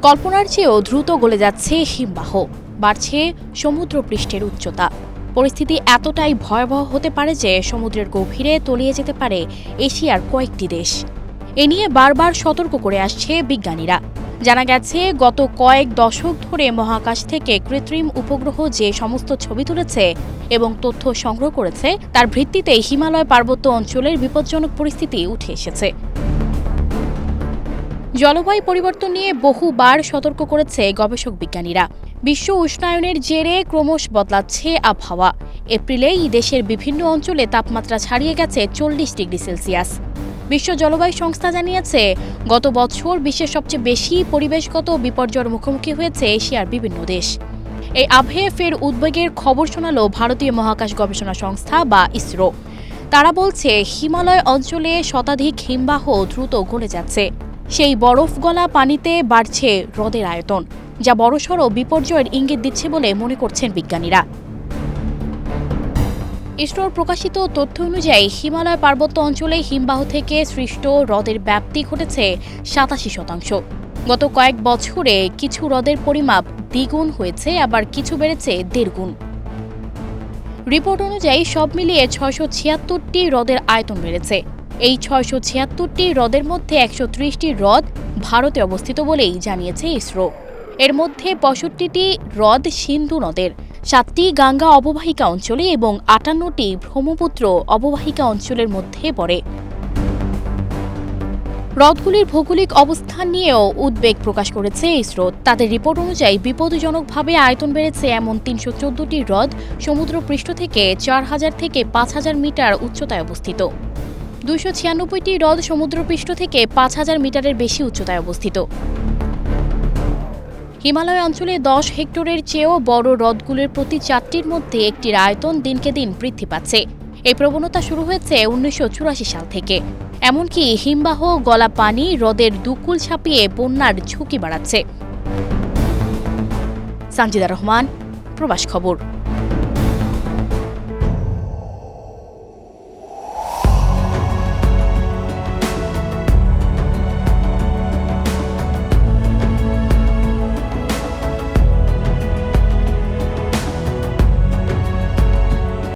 কল্পনার চেয়েও দ্রুত গলে যাচ্ছে হিমবাহ, বাড়ছে সমুদ্রপৃষ্ঠের উচ্চতা। পরিস্থিতি এতটাই ভয়াবহ হতে পারে যে সমুদ্রের গভীরে তলিয়ে যেতে পারে এশিয়ার কয়েকটি দেশ। এ নিয়ে বারবার সতর্ক করে আসছে বিজ্ঞানীরা। জানা গেছে, গত কয়েক দশক ধরে মহাকাশ থেকে কৃত্রিম উপগ্রহ যে সমস্ত ছবি তুলেছে এবং তথ্য সংগ্রহ করেছে, তার ভিত্তিতে হিমালয় পার্বত্য অঞ্চলের বিপজ্জনক পরিস্থিতি উঠে এসেছে। জলবায়ু পরিবর্তন নিয়ে বহুবার সতর্ক করেছে গবেষক বিজ্ঞানীরা। বিশ্ব উষ্ণায়নের জেরে ক্রমশ বদলাচ্ছে আবহাওয়া। এপ্রিলেই দেশের বিভিন্ন অঞ্চলে তাপমাত্রা ছাড়িয়ে গেছে ৪০ ডিগ্রি সেলসিয়াস। বিশ্ব জলবায়ু সংস্থা জানিয়েছে, গত বছর বিশ্বের সবচেয়ে বেশি পরিবেশগত বিপর্যয়ের মুখোমুখি হয়েছে এশিয়ার বিভিন্ন দেশ। এই আবহে ফের উদ্বেগের খবর শোনাল ভারতীয় মহাকাশ গবেষণা সংস্থা বা ইসরো। তারা বলছে, হিমালয় অঞ্চলে শতাধিক হিমবাহ দ্রুত গলে যাচ্ছে। সেই বরফ গলা পানিতে বাড়ছে হ্রদের আয়তন, যা বড়সড় বিপর্যয়ের ইঙ্গিত দিচ্ছে বলে মনে করছেন বিজ্ঞানীরা। ইসরোর প্রকাশিত তথ্য অনুযায়ী হিমালয় পার্বত্য অঞ্চলে হিমবাহ থেকে সৃষ্ট হ্রদের ব্যাপ্তি ঘটেছে ৮৭%। গত কয়েক বছরে কিছু হ্রদের পরিমাপ দ্বিগুণ হয়েছে, আবার কিছু বেড়েছে ১.৫ গুণ। রিপোর্ট অনুযায়ী সব মিলিয়ে ৬৭৬টি হ্রদের আয়তন বেড়েছে। এই ৬৭৬টি হ্রদের মধ্যে ১৩০টি হ্রদ ভারতে অবস্থিত বলেই জানিয়েছে ইসরো। এর মধ্যে ৬৫টি হ্রদ সিন্ধু নদের, ৭টি গাঙ্গা অববাহিকা অঞ্চলে এবং ৫৮টি ব্রহ্মপুত্র অববাহিকা অঞ্চলের মধ্যে পড়ে। হ্রদগুলির ভৌগোলিক অবস্থান নিয়েও উদ্বেগ প্রকাশ করেছে ইসরো। তাদের রিপোর্ট অনুযায়ী বিপদজনকভাবে আয়তন বেড়েছে এমন ৩১৪টি হ্রদ সমুদ্রপৃষ্ঠ থেকে ৪,০০০ থেকে ৫,০০০ মিটার উচ্চতায় অবস্থিত। ২৯৬টি হ্রদ সমুদ্রপৃষ্ঠ থেকে ৫,০০০ মিটারের বেশি উচ্চতায় অবস্থিত। হিমালয় অঞ্চলে ১০ হেক্টরের চেয়েও বড় হ্রদগুলির প্রতি ৪টির মধ্যে একটির আয়তন দিনকে দিন বৃদ্ধি পাচ্ছে। এই প্রবণতা শুরু হয়েছে ১৯৮৪ সাল থেকে। এমনকি হিমবাহ গলা পানি হ্রদের দুকুল ছাপিয়ে বন্যার ঝুঁকি বাড়াচ্ছে। সানজিদা রহমান, প্রবাস খবর।